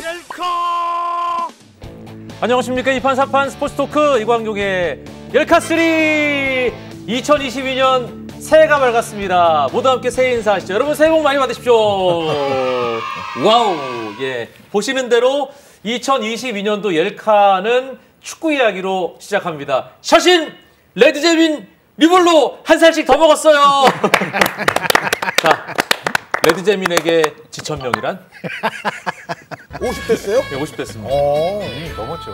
옐카! 안녕하십니까. 2판 4판 스포츠토크 이광용의 옐카3 2022년 새해가 밝았습니다. 모두 함께 새해 인사하시죠. 여러분 새해 복 많이 받으십시오. 와우. 예. 보시는 대로 2022년도 옐카는 축구 이야기로 시작합니다. 샤신 레드제민 리볼로 한 살씩 더 먹었어요. 자, 레드제민에게 지천명이란? 50 됐어요? 네, 50 됐습니다. 넘었죠.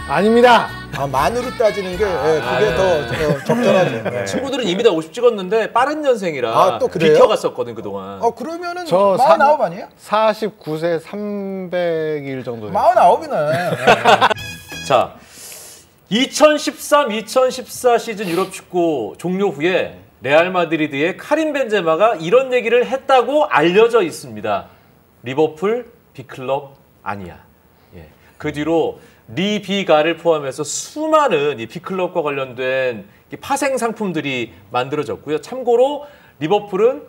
아닙니다. 만으로 따지는 게 그게 더 적절하죠. 네. 친구들은 이미 다 50 찍었는데 빠른 년생이라 또 그래요? 비켜갔었거든 그동안. 그러면은 저 49 아니에요? 49세 300일 정도. 49이네. 자, 2013-2014 시즌 유럽 축구 종료 후에 레알 마드리드의 카림 벤제마가 이런 얘기를 했다고 알려져 있습니다. 리버풀 빅클럽 아니야. 예. 그 뒤로 리비가를 포함해서 수많은 이 빅클럽과 관련된 파생 상품들이 만들어졌고요. 참고로 리버풀은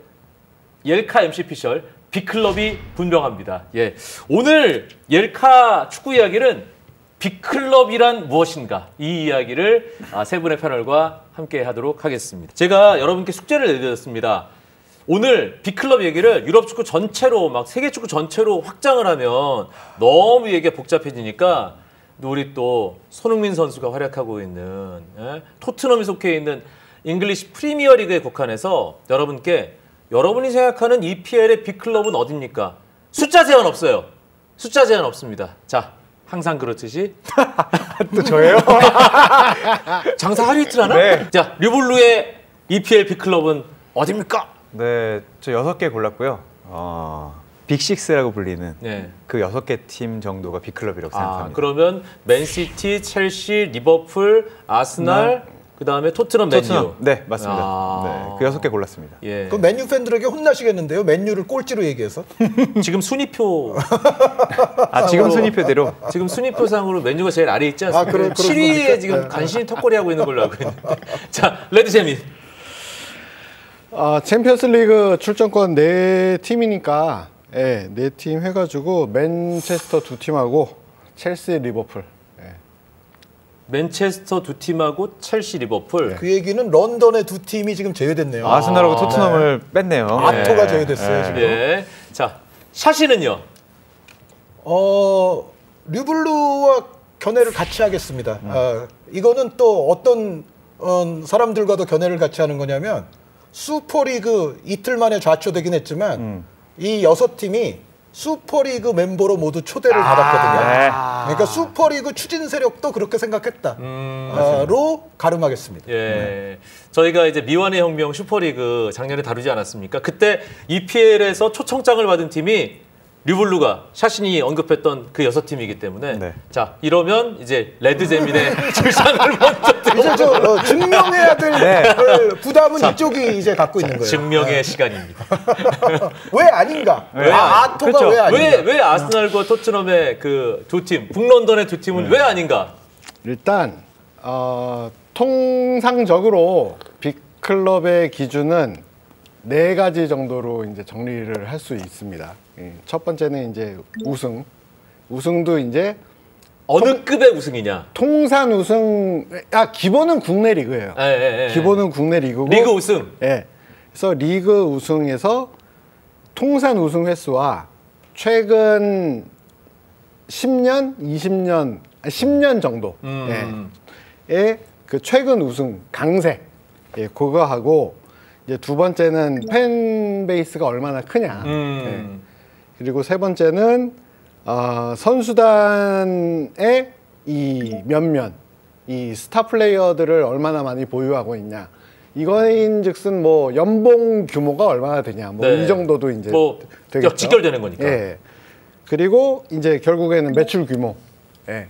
옐카 MC 피셜 빅클럽이 분명합니다. 예. 오늘 옐카 축구 이야기는 빅클럽이란 무엇인가, 이 이야기를 세 분의 패널과 함께 하도록 하겠습니다. 제가 여러분께 숙제를 내드렸습니다. 오늘 빅클럽 얘기를 유럽 축구 전체로, 막 세계 축구 전체로 확장을 하면 너무 얘기가 복잡해지니까 우리 또 손흥민 선수가 활약하고 있는 토트넘이 속해 있는 잉글리시 프리미어리그에 국한해서 여러분께 여러분이 생각하는 EPL의 빅클럽은 어딥니까? 숫자 제한 없어요. 숫자 제한 없습니다. 자, 항상 그렇듯이 또 저예요? 장사 하루 이틀 하나? 네. 자, 류블루의 EPL 빅클럽은 어딥니까? 네, 저 6개 골랐고요. 빅식스라고 불리는 네. 그 6개 팀 정도가 빅클럽이라고 생각합니다. 그러면 맨시티, 첼시, 리버풀, 아스날, 그다음에 토트넘, 맨유. 네, 맞습니다. 아. 네, 그 6개 골랐습니다. 예. 그 맨유 팬들에게 혼나시겠는데요? 맨유를 꼴찌로 얘기해서. 지금 순위표 지금 순위표대로 지금 순위표상으로 맨유가 제일 아래에 있지 않습니까? 그런 7위에 겁니까? 지금 간신히 턱걸이 하고 있는 걸로 알고 있는데. 자, 레드제민. 챔피언스리그 출전권 4팀이니까 4팀 해가지고 맨체스터 2팀하고 첼시, 리버풀. 맨체스터 2팀하고 첼시, 리버풀. 그 얘기는 런던의 2팀이 지금 제외됐네요. 아스날하고 토트넘을 뺐네요. 아토가 제외됐어요, 지금. 예. 자, 샤시는요? 류블루와 견해를 같이 하겠습니다. 이거는 또 어떤 사람들과도 견해를 같이 하는 거냐면 슈퍼리그 이틀 만에 좌초되긴 했지만 이 6팀이 슈퍼리그 멤버로 모두 초대를 받았거든요. 그러니까 슈퍼리그 추진 세력도 그렇게 생각했다. 로 가름하겠습니다. 예. 저희가 이제 미완의 혁명 슈퍼리그 작년에 다루지 않았습니까? 그때 EPL에서 초청장을 받은 팀이 류블루가 샤신이 언급했던 그 6팀이기 때문에 네. 자, 이러면 이제 레드제민의 주장을 먼저 이제 저 증명해야 될 부담은 이쪽이 이제 갖고 있는 거예요. 증명의 시간입니다. 왜 아닌가? 아토가 그렇죠. 왜 아닌가? 왜 아스날과 토트넘의 그 두 팀, 북런던의 두 팀은 왜 아닌가? 일단 통상적으로 빅클럽의 기준은 4가지 정도로 이제 정리를 할 수 있습니다. 첫 번째는 이제 우승도 이제 어느 급의 우승이냐? 통산 우승, 기본은 국내 리그예요. 기본은 국내 리그고. 리그 우승. 예. 그래서 리그 우승에서 통산 우승 횟수와 최근 10년, 20년, 10년 정도. 예. 그 최근 우승 강세. 예, 그거 하고 이제 두 번째는 팬 베이스가 얼마나 크냐. 예. 그리고 세 번째는 선수단의 이 면면, 이 스타 플레이어들을 얼마나 많이 보유하고 있냐. 이거인즉슨 뭐 연봉 규모가 얼마나 되냐. 뭐 이 정도도 이제 되겠죠. 직결되는 거니까. 예. 그리고 이제 결국에는 매출 규모. 예.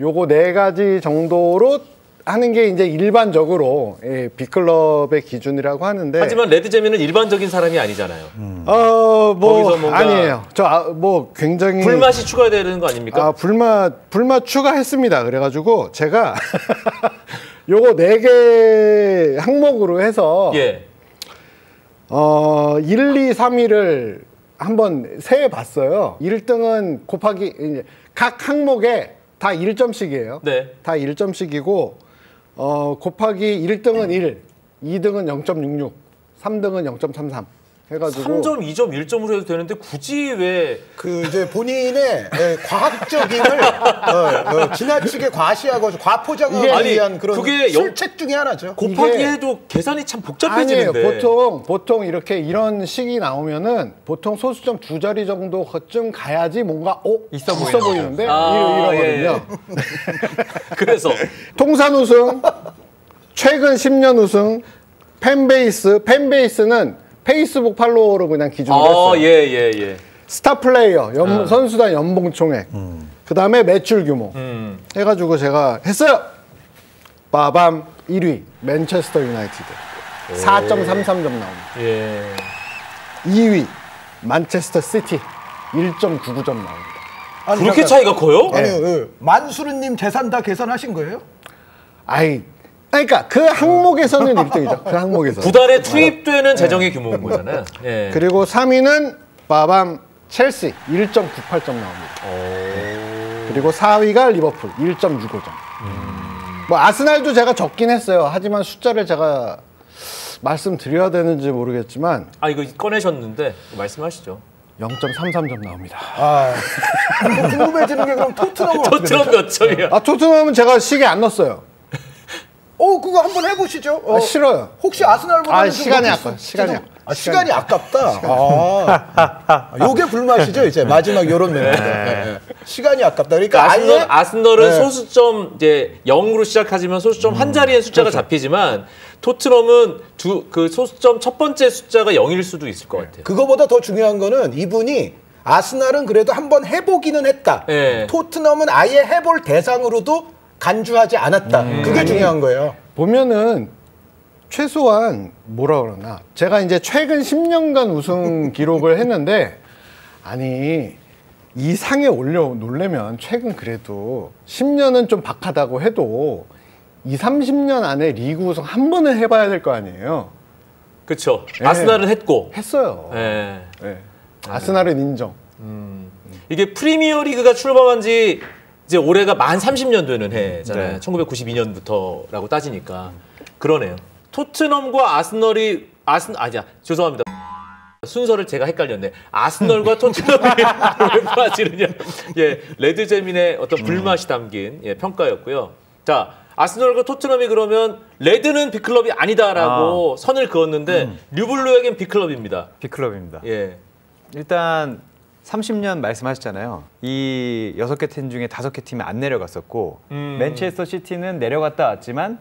요거 4가지 정도로 하는 게 이제 일반적으로 빅클럽의 기준이라고 하는데. 하지만 레드제민은 일반적인 사람이 아니잖아요. 뭐 거기서 뭔가 아니에요. 뭐 굉장히 불맛이 추가되는 거 아닙니까? 불맛 추가했습니다. 그래가지고 제가 요거 4개 항목으로 해서 1, 2, 3위를 한번 세봤어요. 1등은 곱하기 이제 각 항목에 다 1점씩이에요. 네. 다 1점씩이고 곱하기 1등은 1, 2등은 0.66, 3등은 0.33 해가지고 3점, 2점, 1점으로 해도 되는데 굳이 왜 그 이제 본인의 과학적임을 지나치게 과시하고 과포장하기 아니, 위한 그런 그게 실책 중에 하나죠. 곱하기 이게- 해도 계산이 참 복잡해지는데. 아니에요. 보통 이렇게 이런 식이 나오면은 보통 소수점 2자리 정도쯤 가야지 뭔가 있어 보이는데 아, 이러거든요. 그래서 통산 우승, 최근 10년 우승, 팬베이스는 페이스북 팔로워로 그냥 기준으로 했어요. 예. 스타 플레이어, 선수단 연봉 총액, 그 다음에 매출 규모 해가지고 제가 했어요. 빠밤 1위 맨체스터 유나이티드 4.33점 나옵니다. 예. 2위 만체스터 시티 1.99점 나옵니다. 아니, 그렇게 잠깐. 차이가 커요? 아니요. 만수르님 재산 다 계산하신 거예요? 그러니까 그 항목에서는 1등이죠. 그 항목에서. 구단에 투입되는 재정의 규모인 거잖아요. 예. 그리고 3위는 빠밤 첼시 1.98점 나옵니다. 그리고 4위가 리버풀 1.65점. 뭐 아스날도 제가 적긴 했어요. 하지만 숫자를 제가 말씀드려야 되는지 모르겠지만 이거 꺼내셨는데 말씀하시죠. 0.33점 나옵니다. 궁금해지는 게 그럼 토트넘은 어떻게 되죠? 토트넘 몇 점이야? 토트넘은 제가 시계 안 넣었어요. 그거 한번 해보시죠. 싫어요. 혹시 아스날보다는 시간이 좀 아까워. 시간이 아깝다. 요게 불맛이죠 이제 마지막 요런 멘트. 시간이 아깝다. 그러니까 아스널은 소수점 이제 0으로 시작하지만 소수점 한 자리의 숫자가 잡히지만 토트넘은 그 소수점 첫 번째 숫자가 0일 수도 있을 것 같아요. 그거보다 더 중요한 거는 이분이 아스날은 그래도 한번 해보기는 했다. 네. 토트넘은 아예 해볼 대상으로도 간주하지 않았다. 그게 중요한 거예요. 보면은 최소한 뭐라 그러나 제가 이제 최근 10년간 우승 기록을 했는데 이 상에 놀려면 최근 그래도 10년은 좀 박하다고 해도 30년 안에 리그 우승 한 번은 해봐야 될 거 아니에요. 그렇죠. 네. 아스날은 했고. 했어요. 네. 아스날은 인정. 이게 프리미어 리그가 출범한 지 이제 올해가 만 30년 되는 해잖아요. 1992년부터라고 따지니까. 그러네요. 토트넘과 아스널이 죄송합니다. 순서를 제가 헷갈렸네. 아스널과 토트넘이 왜 빠지느냐. 예, 레드제민의 어떤 불맛이 담긴 평가였고요. 자, 아스널과 토트넘이 그러면 레드는 빅클럽이 아니다라고 선을 그었는데 류블루에겐 빅클럽입니다. 빅클럽입니다. 예. 일단 30년 말씀하셨잖아요. 이 6개 팀 중에 5개 팀이 안 내려갔었고 맨체스터 시티는 내려갔다 왔지만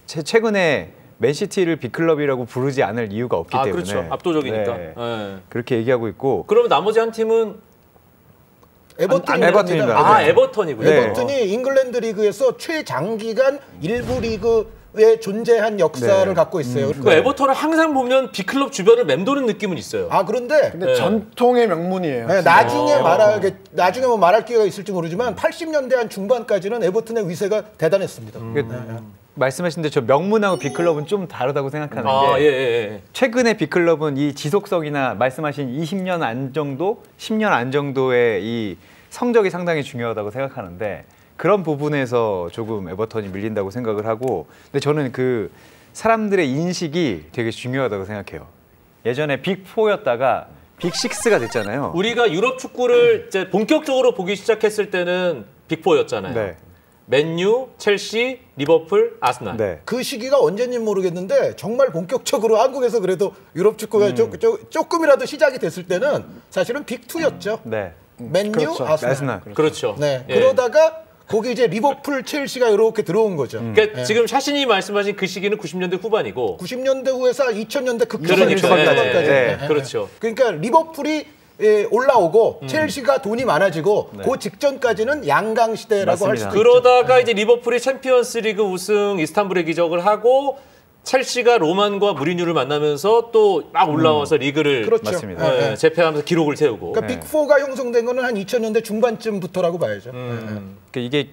최근에 맨시티를 빅클럽이라고 부르지 않을 이유가 없기 때문에 그렇죠. 압도적이니까. 네. 네. 그렇게 얘기하고 있고 그러면 나머지 한 팀은 에버턴입니다. 에버턴이고요. 네. 에버턴이 잉글랜드 리그에서 최장기간 일부 리그에 존재한 역사를 갖고 있어요. 그 에버턴을 항상 보면 빅클럽 주변을 맴도는 느낌은 있어요. 그런데 근데 전통의 명문이에요. 나중에 말할 기회가 있을지 모르지만 80년대 한 중반까지는 에버튼의 위세가 대단했습니다. 말씀하신 저 명문하고 빅클럽은 좀 다르다고 생각하는 게 최근에 빅클럽은 이 지속성이나 말씀하신 20년 안 정도, 10년 안 정도의 이 성적이 상당히 중요하다고 생각하는데 그런 부분에서 조금 에버턴이 밀린다고 생각을 하고 근데 저는 그 사람들의 인식이 되게 중요하다고 생각해요. 예전에 빅4였다가 빅6가 됐잖아요. 우리가 유럽 축구를 이제 본격적으로 보기 시작했을 때는 빅4였잖아요. 네. 맨유, 첼시, 리버풀, 아스날. 네. 그 시기가 언제인지 모르겠는데 정말 본격적으로 한국에서 그래도 유럽 축구가 조금이라도 시작이 됐을 때는 사실은 빅2였죠. 네. 맨유, 그렇죠. 아스날. 그렇죠. 네. 예. 그러다가 거기 이제 리버풀, 첼시가 이렇게 들어온 거죠. 그러니까 지금 샤신이 말씀하신 그 시기는 90년대 후반이고 90년대 후에서 2000년대 그러니까, 극성까지. 그렇죠. 그러니까 리버풀이 올라오고 첼시가 돈이 많아지고 그 직전까지는 양강 시대라고 할 수도 있죠. 그러다가 이제 리버풀이 챔피언스리그 우승 이스탄불의 기적을 하고 첼시가 로만과 무리뉴를 만나면서 또 막 올라와서 리그를 그렇죠. 맞습니다. 제패하면서 기록을 세우고. 그러니까 빅4가 형성된 거는 한 2000년대 중반쯤부터라고 봐야죠. 그러니까 이게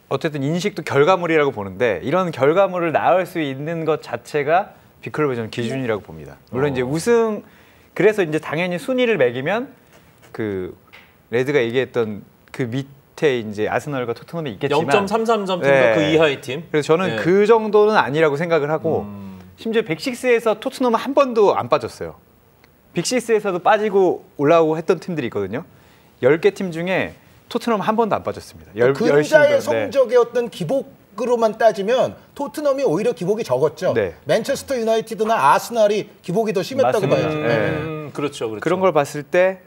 어쨌든 인식도 결과물이라고 보는데 이런 결과물을 낳을 수 있는 것 자체가 빅클럽의 저는 기준이라고 봅니다. 물론 이제 우승 그래서 이제 당연히 순위를 매기면 그 레드가 얘기했던 그 밑에 이제 아스널과 토트넘이 있겠지만 0.33점 그 이하의 팀. 그래서 저는 그 정도는 아니라고 생각을 하고 심지어 빅6에서 토트넘은 한 번도 안 빠졌어요. 빅6에서도 빠지고 올라오고 했던 팀들이 있거든요. 10개 팀 중에 토트넘 한 번도 안 빠졌습니다. 근자의 성적의 어떤 기복으로만 따지면 토트넘이 오히려 기복이 적었죠. 네. 맨체스터 유나이티드나 아스날이 기복이 더 심했다고 봐야죠. 그렇죠. 그런 걸 봤을 때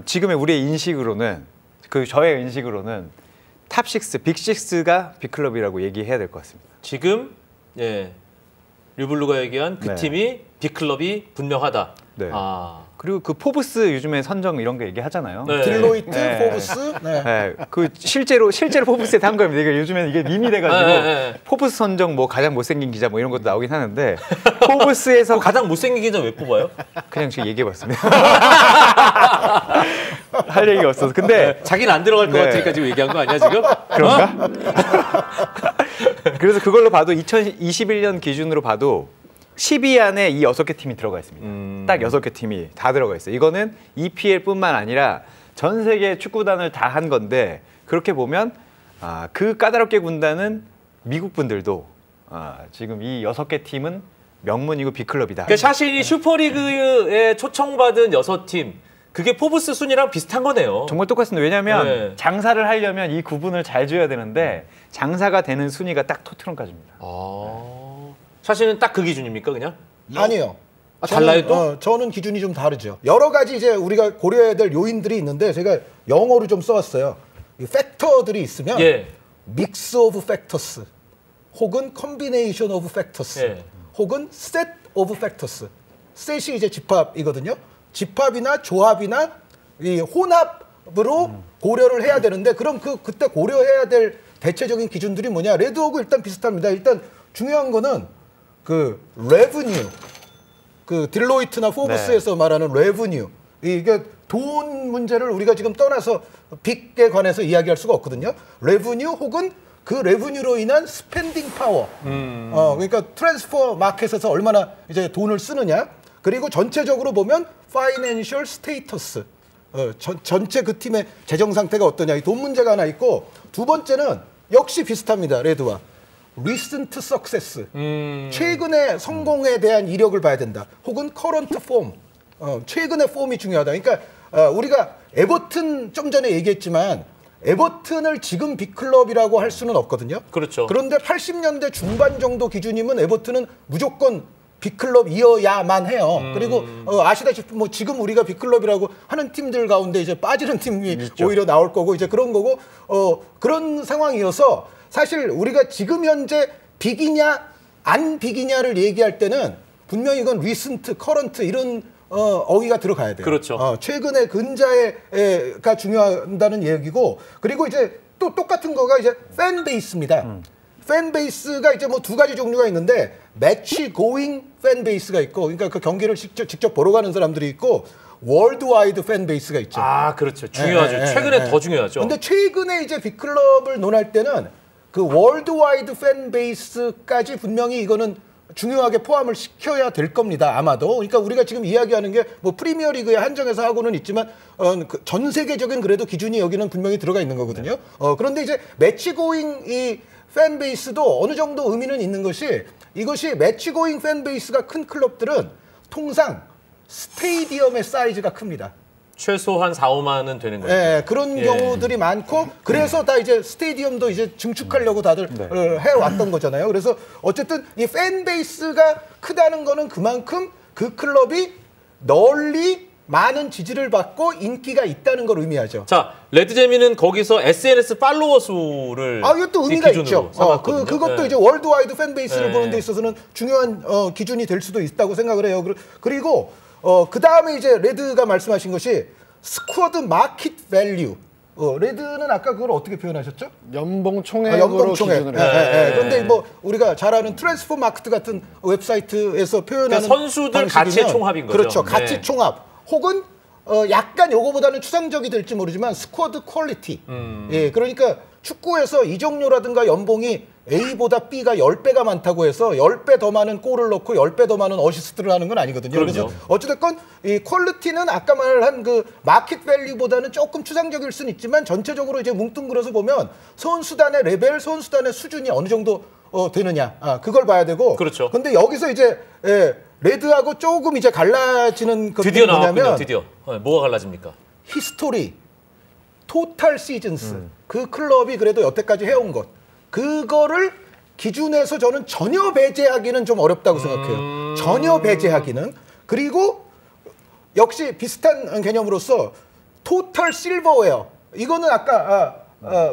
지금의 우리의 인식으로는 저의 인식으로는 탑6, 빅6가 빅클럽이라고 얘기해야 될 것 같습니다. 지금 류블루가 얘기한 그 팀이 빅클럽이 분명하다. 네. 그리고 그 포브스 요즘에 선정 이런 거 얘기하잖아요. 딜로이트, 포브스. 그 실제로 포브스에 한 겁니다. 이게 요즘에 이게 밈이 돼가지고 포브스 선정 뭐 가장 못생긴 기자 뭐 이런 것도 나오긴 하는데 포브스에서 가장 못생긴 기자 왜 뽑아요? 그냥 제가 얘기해봤습니다. 할 얘기가 없어서. 근데 자기는 안 들어갈 것 같으니까 지금 얘기한 거 아니야 지금? 그런가? 그래서 그걸로 봐도 2021년 기준으로 봐도 10위 안에 이 6개 팀이 들어가 있습니다. 딱 6개 팀이 다 들어가 있어요. 이거는 EPL뿐만 아니라 전 세계 축구단을 다 한 건데 그렇게 보면 그 까다롭게 군다는 미국 분들도 지금 이 6개 팀은 명문이고 빅클럽이다. 그러니까 사실 이 슈퍼리그에 초청받은 6팀 그게 포브스 순위랑 비슷한 거네요. 정말 똑같습니다. 왜냐하면 장사를 하려면 이 구분을 잘 줘야 되는데 장사가 되는 순위가 딱 토트넘까지입니다. 사실은 딱 그 기준입니까, 그냥? 아니요. 달라요 또? 저는 기준이 좀 다르죠. 여러 가지 이제 우리가 고려해야 될 요인들이 있는데 제가 영어로 좀 써왔어요. 이 팩터들이 있으면 믹스 오브 팩터스 혹은 컨비네이션 오브 팩터스 혹은 셋 오브 팩터스. 셋이 이제 집합이거든요. 집합이나 조합이나 이 혼합으로 고려를 해야 되는데 그럼 그때 고려해야 될 대체적인 기준들이 뭐냐? 레드하고 일단 비슷합니다. 일단 중요한 거는 그 레브뉴, 그 딜로이트나 포브스에서 말하는 레브뉴, 이게 돈 문제를 우리가 지금 떠나서 빅에 관해서 이야기할 수가 없거든요. 레브뉴 혹은 그 레브뉴로 인한 스펜딩 파워, 그러니까 트랜스퍼 마켓에서 얼마나 이제 돈을 쓰느냐. 그리고 전체적으로 보면 파이낸셜 스테이터스, 전체 그 팀의 재정 상태가 어떠냐. 이 돈 문제가 하나 있고 두 번째는 역시 비슷합니다. 레드와. recent success, 최근의 성공에 대한 이력을 봐야 된다. 혹은 current form, 최근의 폼이 중요하다. 그러니까 우리가 에버튼 좀 전에 얘기했지만 에버튼을 지금 빅클럽이라고 할 수는 없거든요. 그렇죠. 그런데 80년대 중반 정도 기준이면 에버튼은 무조건 빅클럽이어야만 해요. 그리고 아시다시피 뭐 지금 우리가 빅클럽이라고 하는 팀들 가운데 이제 빠지는 팀이 있죠. 오히려 나올 거고 이제 그런 거고 그런 상황이어서 사실 우리가 지금 현재 빅이냐 안 빅이냐를 얘기할 때는 분명히 이건 리센트, 커런트 이런 어휘가 들어가야 돼요. 그렇죠. 최근의 근자가 중요하다는 얘기고 그리고 이제 또 똑같은 거가 이제 팬 베이스입니다. 팬 베이스가 이제 뭐 두 가지 종류가 있는데 매치 고잉 팬 베이스가 있고 그러니까 그 경기를 직접 보러 가는 사람들이 있고 월드와이드 팬 베이스가 있죠. 그렇죠. 중요하죠. 최근에 더 중요하죠. 근데 최근에 이제 빅클럽을 논할 때는 그 월드와이드 팬 베이스까지 분명히 이거는 중요하게 포함을 시켜야 될 겁니다. 아마도. 그러니까 우리가 지금 이야기하는 게 뭐 프리미어리그에 한정해서 하고는 있지만 전 세계적인 그래도 기준이 여기는 분명히 들어가 있는 거거든요. 그런데 이제 매치고잉 이 팬베이스도 어느 정도 의미는 있는 것이 이것이 매치고잉 팬베이스가 큰 클럽들은 통상 스테디움의 사이즈가 큽니다. 최소한 4, 5만은 되는 거죠. 네, 그런 경우들이 많고 그래서 다 이제 스테디움도 이제 증축하려고 다들 해왔던 거잖아요. 그래서 어쨌든 이 팬베이스가 크다는 거는 그만큼 그 클럽이 널리 많은 지지를 받고 인기가 있다는 걸 의미하죠. 자, 레드재미는 거기서 SNS 팔로워 수를 이것도 의미가 있죠. 그것도 네. 이제 월드와이드 팬베이스를 보는 데 있어서는 중요한 기준이 될 수도 있다고 생각을 해요. 그리고 그 다음에 이제 레드가 말씀하신 것이 스쿼드 마켓 밸류. 레드는 아까 그걸 어떻게 표현하셨죠? 연봉 총액으로 기준으로. 그런데 뭐 우리가 잘 아는 트랜스퍼 마켓 같은 웹사이트에서 표현하는 그러니까 선수들 가치의 총합인 거죠. 그렇죠. 가치 총합. 혹은 약간 요거보다는 추상적이 될지 모르지만 스쿼드 퀄리티. 예, 그러니까 축구에서 이적료라든가 연봉이 A보다 B가 10배가 많다고 해서 10배 더 많은 골을 넣고 10배 더 많은 어시스트를 하는 건 아니거든요. 그럼요. 그래서 어찌됐건 이 퀄리티는 아까 말한 그 마켓 밸류보다는 조금 추상적일 수는 있지만 전체적으로 이제 뭉뚱그려서 보면 선수단의 레벨, 선수단의 수준이 어느 정도 되느냐, 그걸 봐야 되고. 그렇죠. 근데 여기서 이제 레드하고 조금 이제 갈라지는 것이 드디어 뭐냐면 나왔군요. 드디어 뭐가 갈라집니까? 히스토리, 토탈 시즌스, 그 클럽이 그래도 여태까지 해온 것, 그거를 기준에서 저는 전혀 배제하기는 좀 어렵다고 생각해요. 전혀 배제하기는. 그리고 역시 비슷한 개념으로서 토탈 실버웨어, 이거는 아까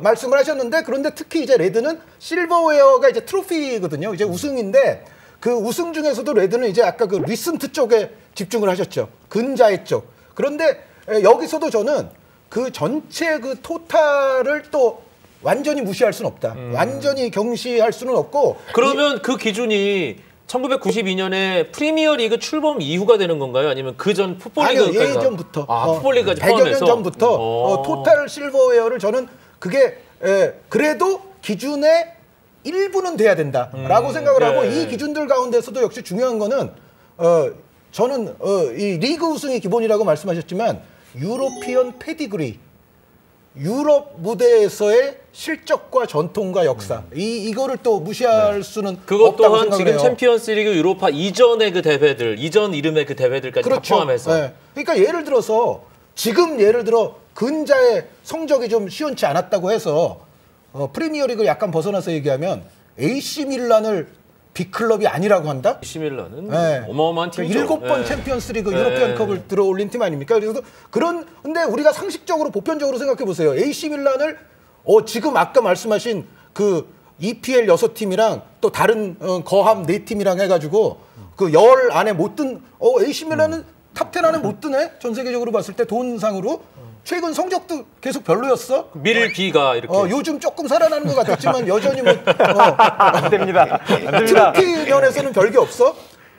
말씀을 하셨는데, 그런데 특히 이제 레드는 실버웨어가 이제 트로피거든요. 이제 우승인데 그 우승 중에서도 레드는 이제 아까 그 리슨트 쪽에 집중을 하셨죠. 근자의 쪽. 그런데 여기서도 저는 그 전체 그 토탈을 또 완전히 무시할 수는 없다. 완전히 경시할 수는 없고. 그러면 그 기준이 1992년에 프리미어리그 출범 이후가 되는 건가요? 아니면 그 전 풋볼리그까지? 아니요, 예전부터. 풋볼리그까지 100여 포함해서? 년 전부터 토탈 실버웨어를 저는 그게 그래도 기준의 일부는 돼야 된다라고 생각을 하고, 이 기준들 가운데서도 역시 중요한 거는 저는 이 리그 우승이 기본이라고 말씀하셨지만 유로피언 페디그리, 유럽 무대에서의 실적과 전통과 역사, 이거를 또 무시할 수는 그것 없다고 또한 생각을 지금 해요. 챔피언스리그 유로파 이전의 그 대회들, 이전 이름의 그 대회들까지 그렇죠. 다 포함해서. 네. 그러니까 예를 들어서 지금 예를 들어 근자의 성적이 좀 시원치 않았다고 해서 프리미어리그 약간 벗어나서 얘기하면 AC 밀란을 빅클럽이 아니라고 한다? AC 밀란은 네. 어마어마한 팀이죠. 7번 챔피언스리그 유로피언컵을 들어올린 팀 아닙니까? 그래서 근데 우리가 상식적으로 보편적으로 생각해 보세요. AC 밀란을 지금 아까 말씀하신 그 EPL 6팀이랑 또 다른 거함 4팀이랑 해가지고 그 10 안에 못 든 AC 밀란은 탑 10 안에 못 드네? 전 세계적으로 봤을 때 돈상으로. 최근 성적도 계속 별로였어. 밀비가 이렇게. 요즘 조금 살아나는 것 같았지만 여전히 뭐 안 됩니다. 안 됩니다. 트로피 면에서는 별게 없어.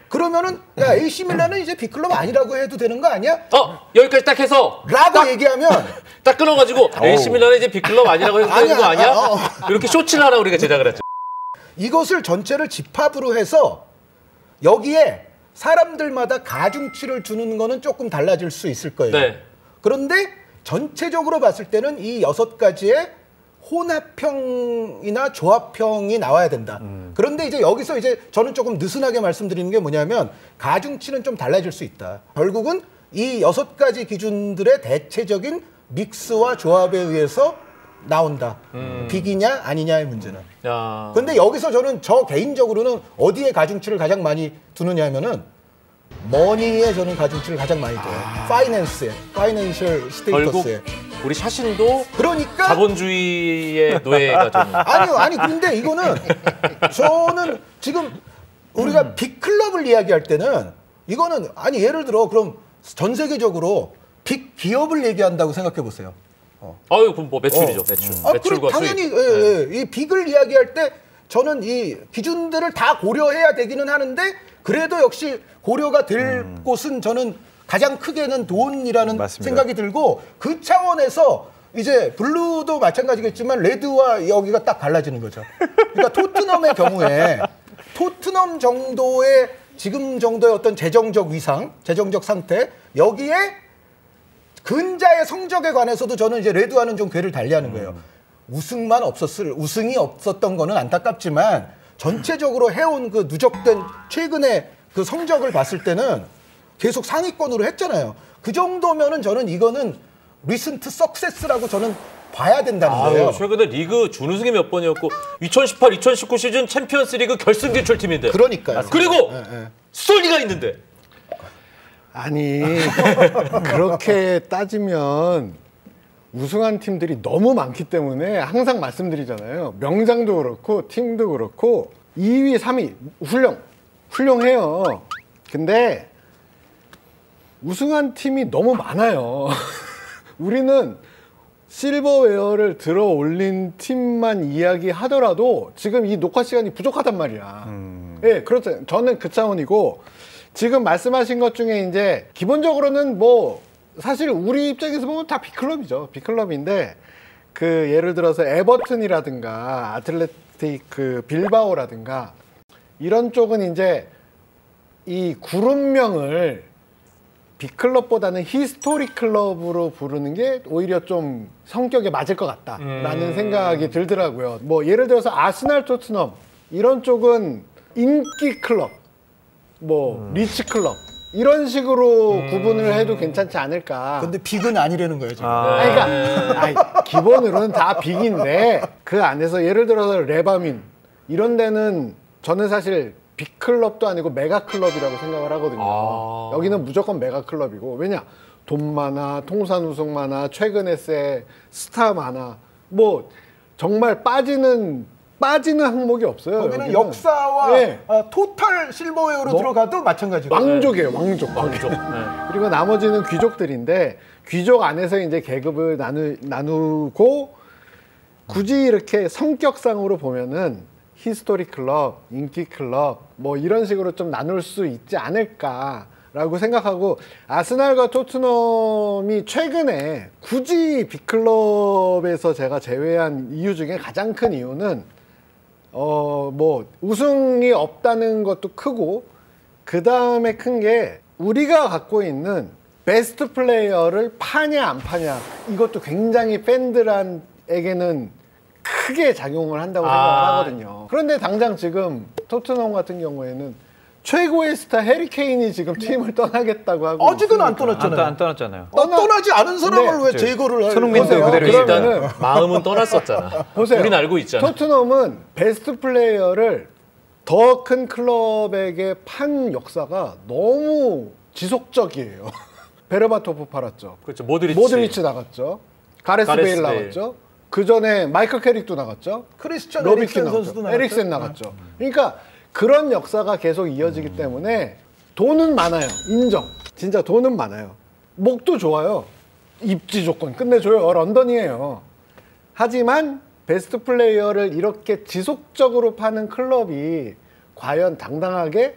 그러면은 야 AC 밀란은 이제 빅클럽 아니라고 해도 되는 거 아니야? 여기까지 딱 해서 라고 얘기하면 딱 끊어가지고 AC 밀란은 이제 빅클럽 아니라고 해도 되는 거 아니야? 이렇게 쇼츠를 하나 우리가 제작을 했죠. 이것을 전체를 집합으로 해서 여기에 사람들마다 가중치를 주는 거는 조금 달라질 수 있을 거예요. 네. 그런데 전체적으로 봤을 때는 이 6가지의 혼합형이나 조합형이 나와야 된다. 그런데 이제 여기서 이제 저는 조금 느슨하게 말씀드리는 게 뭐냐면 가중치는 좀 달라질 수 있다. 결국은 이 6가지 기준들의 대체적인 믹스와 조합에 의해서 나온다. 빅이냐 아니냐의 문제는. 그런데 여기서 저는 저 개인적으로는 어디에 가중치를 가장 많이 두느냐 하면은 머니에 저는 가중치를 가장 많이 둬요. 파이낸스에, 파이낸셜 스테이터스에. 우리 샤신도 그러니까 자본주의의 노예가 좀. 아니 근데 이거는 저는 지금 우리가 빅클럽을 이야기할 때는 이거는 예를 들어 그럼 전 세계적으로 빅 기업을 얘기한다고 생각해 보세요. 그럼 뭐 매출이죠, 매출. 매출과 당연히 수익. 이 빅을 이야기할 때 저는 이 기준들을 다 고려해야 되기는 하는데 그래도 역시 고려가 될 곳은 저는 가장 크게는 돈이라는 맞습니다. 생각이 들고, 그 차원에서 이제 블루도 마찬가지겠지만 레드와 여기가 딱 갈라지는 거죠. 그러니까 토트넘의 경우에 토트넘 정도의 지금 정도의 어떤 재정적 위상, 재정적 상태, 여기에 근자의 성적에 관해서도 저는 이제 레드와는 좀 궤를 달리하는 거예요. 우승이 없었던 거는 안타깝지만 전체적으로 해온 그 누적된 최근의 그 성적을 봤을 때는 계속 상위권으로 했잖아요. 그 정도면은 저는 이거는 리센트 석세스라고 저는 봐야 된다는 거예요. 최근에 리그 준우승이 몇 번이었고 2018, 2019 시즌 챔피언스리그 결승 진출팀인데. 그러니까요. 그리고 솔리가 있는데. 아니 그렇게 따지면 우승한 팀들이 너무 많기 때문에 항상 말씀드리잖아요. 명장도 그렇고 팀도 그렇고 2위, 3위 훌륭해요. 근데 우승한 팀이 너무 많아요. 우리는 실버웨어를 들어 올린 팀만 이야기하더라도 지금 이 녹화 시간이 부족하단 말이야. 예, 그렇죠. 저는 그 차원이고, 지금 말씀하신 것 중에 이제 기본적으로는 뭐 사실 우리 입장에서 보면 다 빅클럽이죠. 빅클럽인데 그 예를 들어서 에버튼이라든가 아틀레티크 빌바오라든가 이런 쪽은 이제 이 그룹명을 빅클럽보다는 히스토릭 클럽으로 부르는 게 오히려 좀 성격에 맞을 것 같다라는 생각이 들더라고요. 뭐 예를 들어서 아스날, 토트넘 이런 쪽은 인기 클럽, 뭐 리치 클럽 이런 식으로 구분을 해도 괜찮지 않을까. 근데 빅은 아니라는 거예요 지금. 그러니까 기본으로는 다 빅인데 그 안에서 예를 들어서 레바민 이런 데는 저는 사실 빅클럽도 아니고 메가클럽이라고 생각을 하거든요. 여기는 무조건 메가클럽이고 왜냐? 돈 많아, 통산 우승 많아, 최근에 세 스타 많아. 뭐 정말 빠지는 항목이 없어요. 거기는 역사와 토탈 실버웨어로 들어가도 마찬가지고. 왕족이에요, 왕족. 네. 그리고 나머지는 귀족들인데 귀족 안에서 이제 계급을 나누고 굳이 이렇게 성격상으로 보면은 히스토릭 클럽, 인기 클럽 뭐 이런 식으로 좀 나눌 수 있지 않을까라고 생각하고 아스날과 토트넘이 최근에 굳이 빅클럽에서 제가 제외한 이유 중에 가장 큰 이유는 뭐 우승이 없다는 것도 크고 그 다음에 큰 게 우리가 갖고 있는 베스트 플레이어를 파냐 안 파냐 이것도 굉장히 팬들에게는 크게 작용을 한다고 생각을 하거든요. 그런데 당장 지금 토트넘 같은 경우에는 최고의 스타 해리 케인이 지금 팀을 떠나겠다고 하고 아직은 안 떠났잖아요. 안 떠났잖아요. 떠나지 않은 사람을 왜 제거를 해요? 손흥민도 그대로 일단 마음은 떠났었잖아. 보세요. 우린 알고 있잖아. 토트넘은 베스트 플레이어를 더 큰 클럽에게 판 역사가 너무 지속적이에요. 베르바토프 팔았죠. 그렇죠. 모드리치 나갔죠. 가레스 베일 나갔죠. 그 전에 마이클 캐릭도 나갔죠. 크리스찬 로비킨 에릭센 선수도 나갔죠. 에릭센 나갔죠. 그러니까 그런 역사가 계속 이어지기 때문에 돈은 많아요. 인정. 진짜 돈은 많아요. 목도 좋아요. 입지 조건 끝내줘요. 런던이에요. 하지만 베스트 플레이어를 이렇게 지속적으로 파는 클럽이 과연 당당하게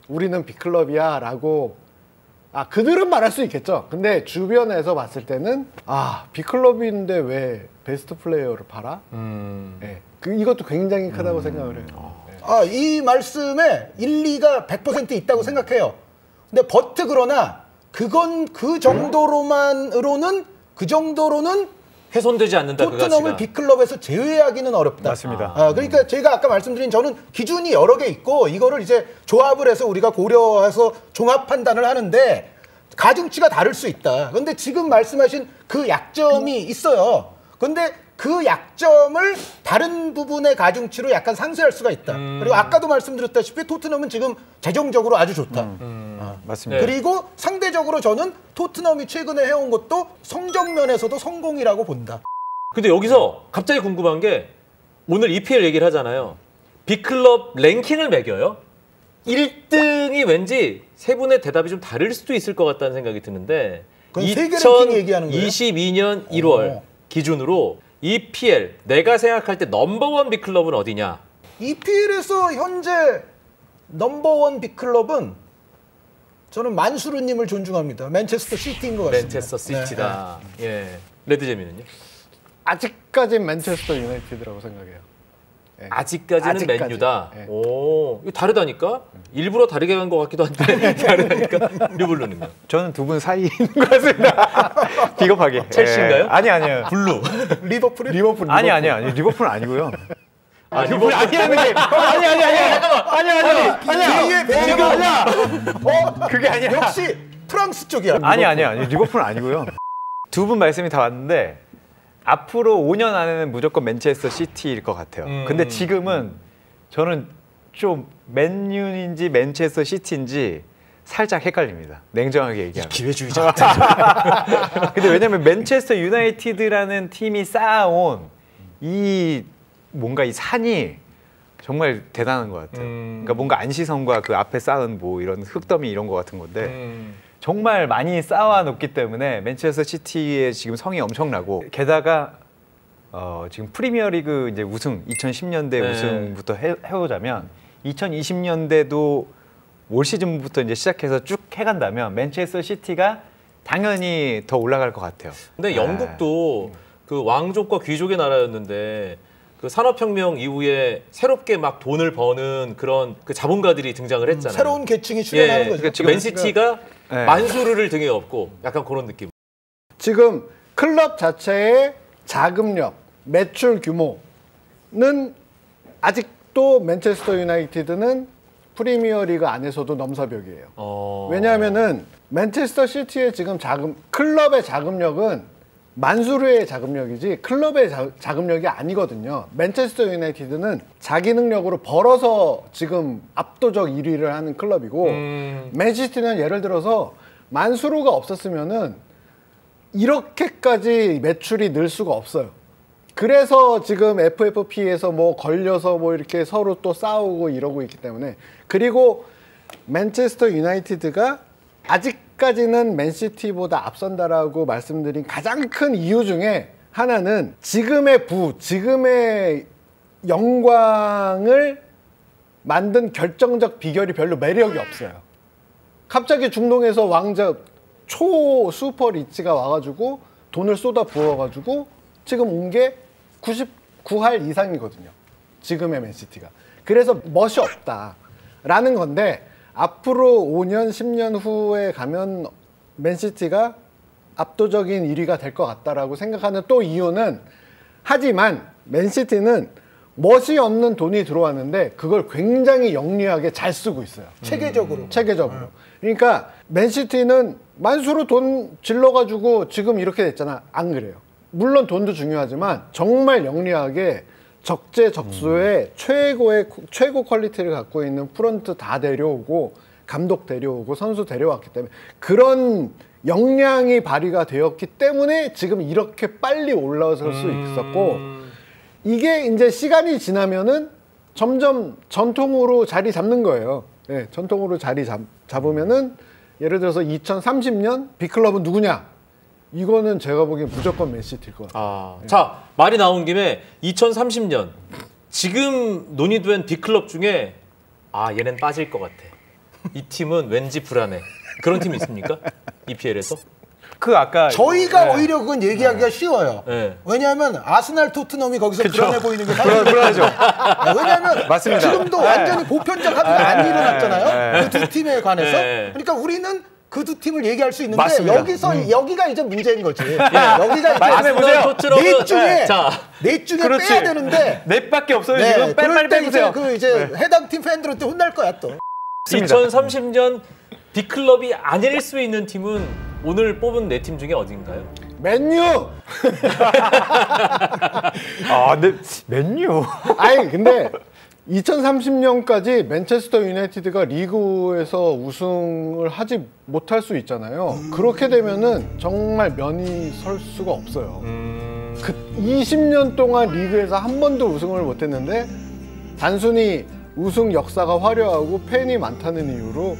우리는 빅클럽이야 라고 그들은 말할 수 있겠죠. 근데 주변에서 봤을 때는 빅클럽인데 왜 베스트 플레이어를 팔아? 네. 이것도 굉장히 크다고 생각을 해요. 이 말씀에 일리가 100% 있다고 생각해요. 근데 그러나 그건 그 정도로는 훼손되지 않는다. 토트넘을 빅클럽에서 제외하기는 어렵다. 맞습니다. 그러니까 제가 아까 말씀드린 저는 기준이 여러 개 있고 이거를 이제 조합을 해서 우리가 고려해서 종합 판단을 하는데 가중치가 다를 수 있다. 근데 지금 말씀하신 그 약점이 있어요. 근데 그 약점을 다른 부분의 가중치로 약간 상쇄할 수가 있다. 그리고 아까도 말씀드렸다시피 토트넘은 지금 재정적으로 아주 좋다. 맞습니다. 그리고 상대적으로 저는 토트넘이 최근에 해온 것도 성적 면에서도 성공이라고 본다. 근데 여기서 갑자기 궁금한 게 오늘 EPL 얘기를 하잖아요. 빅클럽 랭킹을 매겨요. 1등이 왠지 세 분의 대답이 좀 다를 수도 있을 것 같다는 생각이 드는데 2022년 1월 기준으로 EPL 내가 생각할 때 넘버원 빅클럽은 어디냐? EPL에서 현재 넘버원 빅클럽은 저는 만수르님을 존중합니다. 맨체스터 시티인 것 같습니다. 맨체스터 시티다. 예. 레드제미는요? 아직까지는 맨체스터 유나이티드라고 생각해요. 아직까지는 맨유다. 오, 이거 다르다니까? 일부러 다르게 간 것 같기도 한데 다르다니까? 류블루는요? 저는 두 분 사이인 것 같습니다. 비겁하게. 첼시인가요? 아니요. 블루. 리버풀. 아니요. 리버풀 아니고요. 리버풀 아니라는 게 아니야. 그게 아니야. 역시 프랑스 쪽이야. 아니요. 리버풀 아니고요. 두 분 말씀이 다 왔는데 앞으로 5년 안에는 무조건 맨체스터 시티일 것 같아요. 근데 지금은 저는 좀 맨유인지 맨체스터 시티인지 살짝 헷갈립니다. 냉정하게 얘기하면. 기회주의자. 근데 왜냐면 맨체스터 유나이티드라는 팀이 쌓아온 이 뭔가 이 산이 정말 대단한 것 같아요. 그러니까 뭔가 안시성과 그 앞에 쌓은 뭐 이런 흙더미 이런 것 같은 건데 정말 많이 쌓아놓기 때문에 맨체스터 시티의 지금 성이 엄청나고 게다가 지금 프리미어리그 이제 우승 2010년대 우승부터 해오자면 2020년대도 올 시즌부터 이제 시작해서 쭉 해간다면 맨체스터 시티가 당연히 더 올라갈 것 같아요. 근데 영국도 그 왕족과 귀족의 나라였는데 그 산업혁명 이후에 새롭게 막 돈을 버는 그런 그 자본가들이 등장을 했잖아요. 새로운 계층이 출현하는 거죠. 그러니까 지금 맨시티가 만수르를 등에 업고 약간 그런 느낌. 지금 클럽 자체의 자금력, 매출 규모는 아직도 맨체스터 유나이티드는 프리미어 리그 안에서도 넘사벽이에요. 왜냐하면은 맨체스터 시티의 지금 클럽의 자금력은 만수르의 자금력이지 클럽의 자금력이 아니거든요. 맨체스터 유나이티드는 자기 능력으로 벌어서 지금 압도적 1위를 하는 클럽이고 맨시티는 예를 들어서 만수르가 없었으면은 이렇게까지 매출이 늘 수가 없어요. 그래서 지금 FFP에서 뭐 걸려서 뭐 이렇게 서로 또 싸우고 이러고 있기 때문에. 그리고 맨체스터 유나이티드가 아직까지는 맨시티보다 앞선다라고 말씀드린 가장 큰 이유 중에 하나는 지금의 영광을 만든 결정적 비결이 별로 매력이 없어요. 갑자기 중동에서 왕자 초 슈퍼 리치가 와가지고 돈을 쏟아 부어가지고 지금 온 게 99할 이상이거든요. 지금의 맨시티가. 그래서 멋이 없다라는 건데 앞으로 5년, 10년 후에 가면 맨시티가 압도적인 1위가 될 것 같다라고 생각하는 또 이유는 하지만 맨시티는 멋이 없는 돈이 들어왔는데 그걸 굉장히 영리하게 잘 쓰고 있어요. 체계적으로. 그러니까 맨시티는 만수로 돈 질러가지고 지금 이렇게 됐잖아. 안 그래요. 물론 돈도 중요하지만 정말 영리하게 적재적소에 최고 퀄리티를 갖고 있는 프런트 다 데려오고 감독 데려오고 선수 데려왔기 때문에 그런 역량이 발휘가 되었기 때문에 지금 이렇게 빨리 올라설 수 있었고 이게 이제 시간이 지나면은 점점 전통으로 자리 잡는 거예요. 네, 전통으로 자리 잡으면은 예를 들어서 2030년 빅클럽은 누구냐? 이거는 제가 보기엔 무조건 맨시티일 것 같아요. 자, 말이 나온 김에 2030년 지금 논의된 빅클럽 중에 얘는 빠질 것 같아. 이 팀은 왠지 불안해. 그런 팀이 있습니까? EPL에서? 아까 저희가 오히려 그건 얘기하기가 쉬워요. 왜냐하면 아스날, 토트넘이 거기서 불안해 보이는 게 불안하죠. 왜냐하면 맞습니다. 지금도 완전히 보편적 합의가 안 일어났잖아요. 그 두 팀에 관해서. 그러니까 우리는 그 두 팀을 얘기할 수 있는데 맞습니다. 여기가 이제 문제인 거지. 여기가 이제 넷 중에 그렇지. 빼야 되는데 넷밖에 없어요. 지금 그럴 때 이제 해당 팀 팬들한테 혼날 거야 또. 2030년 빅클럽이 아닐 수 있는 팀은 오늘 뽑은 네 팀 중에 어딘가요? 맨유. 근데 맨유. 아니 근데 2030년까지 맨체스터 유나이티드가 리그에서 우승을 하지 못할 수 있잖아요. 그렇게 되면은 정말 면이 설 수가 없어요. 20년 동안 리그에서 한 번도 우승을 못했는데 단순히 우승 역사가 화려하고 팬이 많다는 이유로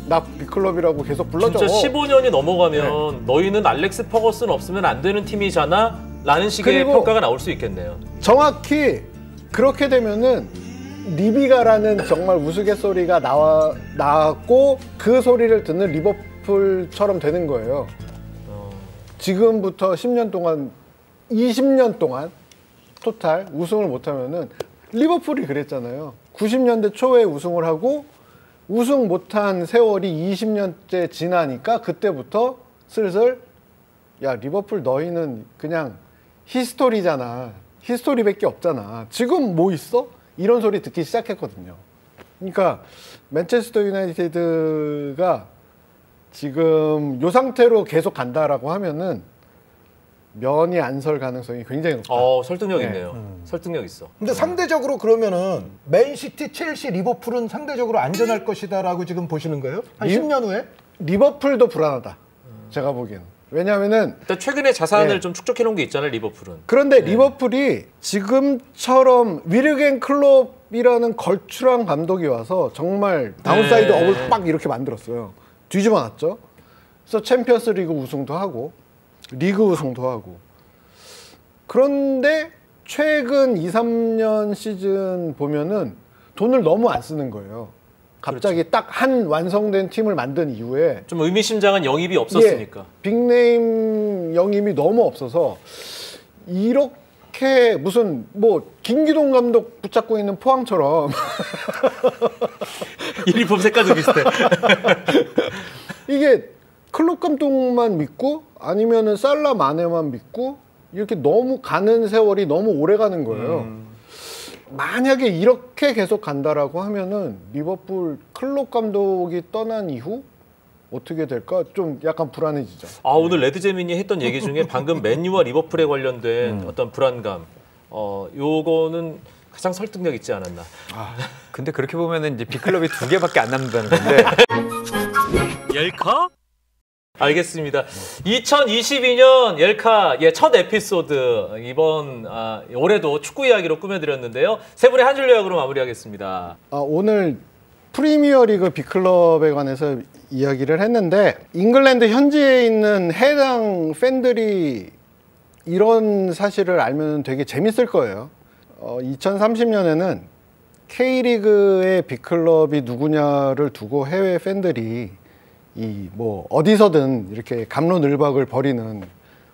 나 빅클럽이라고 계속 불러줘. 진짜 15년이 넘어가면 너희는 알렉스 퍼거슨 없으면 안 되는 팀이잖아 라는 식의 평가가 나올 수 있겠네요. 정확히 그렇게 되면은 리비가라는 정말 우스갯소리가 나왔고 그 소리를 듣는 리버풀처럼 되는 거예요. 지금부터 10년 동안 20년 동안 토탈 우승을 못하면은 리버풀이 그랬잖아요. 90년대 초에 우승을 하고 우승 못한 세월이 20년째 지나니까 그때부터 슬슬 야 리버풀 너희는 그냥 히스토리잖아. 히스토리밖에 없잖아. 지금 뭐 있어? 이런 소리 듣기 시작했거든요. 그러니까 맨체스터 유나이티드가 지금 이 상태로 계속 간다라고 하면은 면이 안 설 가능성이 굉장히 높다. 설득력 있네요. 설득력 있어. 근데 상대적으로 그러면은 맨시티, 첼시, 리버풀은 상대적으로 안전할 것이다라고 지금 보시는 거예요? 한 10년 후에? 리버풀도 불안하다. 제가 보기에는. 왜냐하면은 일단 최근에 자산을 좀 축적해 놓은 게 있잖아요, 리버풀은. 그런데 리버풀이 지금처럼 위르겐 클롭이라는 걸출한 감독이 와서 정말 다운사이드 업을 빡 이렇게 만들었어요. 뒤집어 놨죠. 그래서 챔피언스 리그 우승도 하고 리그 우승도 하고. 그런데 최근 2, 3년 시즌 보면은 돈을 너무 안 쓰는 거예요. 갑자기 딱 한 완성된 팀을 만든 이후에 좀 의미심장한 영입이 없었으니까. 빅네임 영입이 너무 없어서 이렇게 무슨 뭐 김기동 감독 붙잡고 있는 포항처럼 유니폼 색깔도 비슷해. 이게 클롭 감독만 믿고 아니면은 살라 마네만 믿고 이렇게 너무 가는 세월이 너무 오래 가는 거예요. 만약에 이렇게 계속 간다라고 하면은 리버풀 클롭 감독이 떠난 이후 어떻게 될까? 좀 약간 불안해지죠. 오늘 레드제민이 했던 얘기 중에 방금 맨유와 리버풀에 관련된 어떤 불안감, 요거는 가장 설득력 있지 않았나. 근데 그렇게 보면은 이제 빅클럽이 2개밖에 안 남는다는 건데. 열카? 알겠습니다. 2022년 열카 첫 에피소드 이번 올해도 축구 이야기로 꾸며드렸는데요. 세 분의 한 줄 요약으로 마무리하겠습니다. 오늘 프리미어리그 빅클럽에 관해서 이야기를 했는데 잉글랜드 현지에 있는 해당 팬들이 이런 사실을 알면 되게 재밌을 거예요. 2030년에는 K리그의 빅클럽이 누구냐를 두고 해외 팬들이 뭐 어디서든 이렇게 갑론을박을 벌이는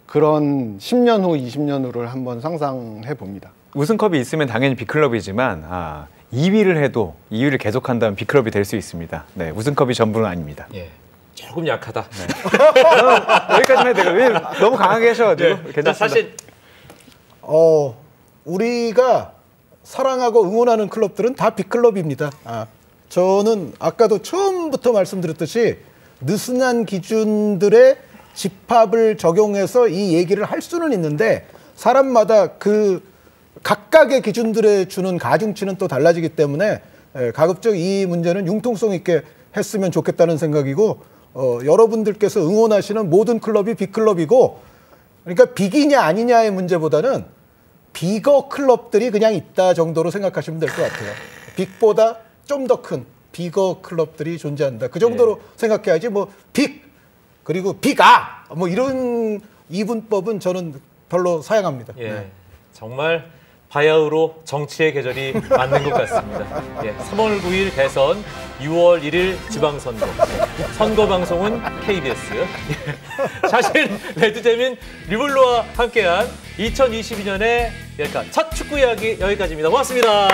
그런 10년 후, 20년 후를 한번 상상해 봅니다. 우승컵이 있으면 당연히 빅클럽이지만 2위를 해도 2위를 계속한다면 빅클럽이 될 수 있습니다. 네, 우승컵이 전부는 아닙니다. 예, 조금 약하다. 네. 여기까지만 해도 돼요. 왜 너무 강하게 하셔가지고. 네. 괜찮습니다. 사실 우리가 사랑하고 응원하는 클럽들은 다 빅클럽입니다. 저는 아까도 처음부터 말씀드렸듯이 느슨한 기준들의 집합을 적용해서 이 얘기를 할 수는 있는데 사람마다 그 각각의 기준들에 주는 가중치는 또 달라지기 때문에 가급적 이 문제는 융통성 있게 했으면 좋겠다는 생각이고 여러분들께서 응원하시는 모든 클럽이 빅클럽이고 그러니까 빅이냐 아니냐의 문제보다는 비거 클럽들이 그냥 있다 정도로 생각하시면 될 것 같아요. 빅보다 좀 더 큰 비거 클럽들이 존재한다. 그 정도로 생각해야지 뭐 빅 그리고 빅아 뭐 이런 이분법은 저는 별로 사양합니다. 예, 네. 정말 바야흐로 정치의 계절이 맞는 것 같습니다. 3월 9일 대선, 6월 1일 지방선거, 선거 방송은 KBS. 사실 레드제민 리블로와 함께한 2022년의 첫 축구 이야기 여기까지입니다. 고맙습니다.